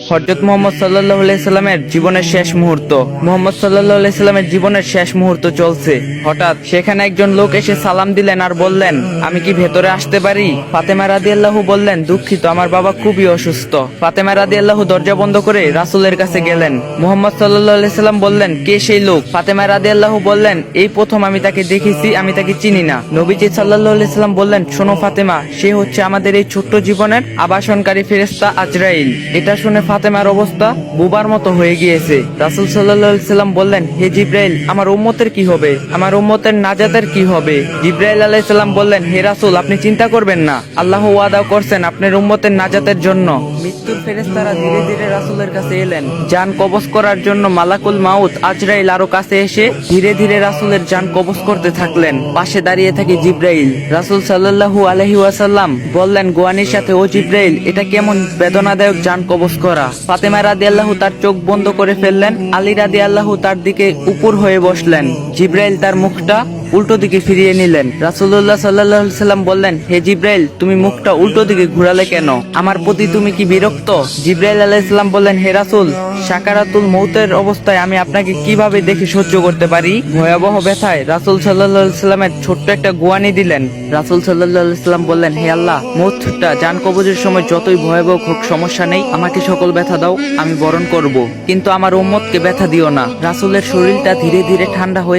হযরত মুহাম্মদ সাল্লাল্লাহু আলাইহি সাল্লামের জীবনের শেষ মুহূর্ত। মুহাম্মদ সাল্লাল্লাহু আলাইহি সাল্লামের জীবনের শেষ মুহূর্ত চলছে। হঠাৎ সেখানে একজন লোক এসে সালাম দিলেন আর বললেন, আমি কি ভেতরে আসতে পারি? ফাতেমা রাদিয়াল্লাহু বললেন, দুঃখিত, আমার বাবা খুবই অসুস্থ। ফাতেমা রাদিয়াল্লাহু দরজা বন্ধ করে রাসূলের কাছে গেলেন। মুহাম্মদ সাল্লাল্লাহু আলাইহি সাল্লাম বললেন, কে সেই লোক? ফাতেমা রাদিয়াল্লাহু বললেন, এই প্রথম আমি তাকে দেখেছি, আমি তাকে চিনি না। নবীজি সাল্লাল্লাহু আলাইহি সাল্লাম বললেন, শোনো ফাতেমা, সে হচ্ছে আমাদের এই ছোট্ট জীবনের আবাসনকারী ফেরেশতা আজরাইল। এটা শুনে ফাতেমার অবস্থা বুবার মতো হয়ে গিয়েছে। রাসূল সাল্লাল্লাহু আলাইহি সাল্লাম বললেন, হে জিবরাইল, আমার উম্মতের কি হবে? আমার উম্মতের নাজাতের কি হবে? জিবরাইল আলাইহিস সালাম বললেন, হে রাসূল, আপনি চিন্তা করবেন না, আল্লাহ ওয়াদা করছেন আপনার উম্মতের নাজাতের জন্য। মৃত্যুর ফেরেশতারা ধীরে ধীরে রাসূলের কাছে এলেন। জান কবজ করার জন্য মালাকুল মাউত আজরাইল আরো কাছে এসে ধীরে ধীরে রাসূলের জান কবজ করতে থাকলেন। পাশে দাঁড়িয়ে থাকে জিবরাইল। রাসূল সাল্লাল্লাহু আলাইহি ওয়াসাল্লাম বললেন গোয়ানির সাথে, ও জিবরাইল, এটা কেমন বেদনাদায়ক জান কবজ করা। ফাতেমা রাদিয়াল্লাহু তার চোখ বন্ধ করে ফেললেন। আলী রাদিয়াল্লাহু তার দিকে উপর হয়ে বসলেন। জিবরাইল তার মুখটা উল্টো দিকে ফিরিয়ে নিলেন। রাসূলুল্লাহ সাল্লাল্লাহু আলাইহি সাল্লাম বললেন, হে জিবরাইল, তুমি মুখটা উল্টো দিকে ঘুরালে কেন? আমার প্রতি তুমি কি বিরক্ত? জিবরাইল আলাইহিস সালাম বললেন, হে রাসূল, সাকারাতুল মউতের অবস্থায় আমি আপনাকে কিভাবে দেখে সহ্য করতে পারি? ভয়াবহ ব্যথায় রাসূল সাল্লাল্লাহু আলাইহি সাল্লামের ছোট্ট একটা গোয়ানি দিলেন। রাসূল সাল্লাল্লাহু আলাইহি সাল্লাম বললেন, হে আল্লাহ, মউতটা জান কবজের সময় যতই ভয়াবহ হোক সমস্যা নেই, আমাকে সকল ব্যথা দাও, আমি বরণ করব, কিন্তু আমার উম্মতকে ব্যথা দিও না। রাসূলের শরীরটা ধীরে ধীরে ঠান্ডা হয়ে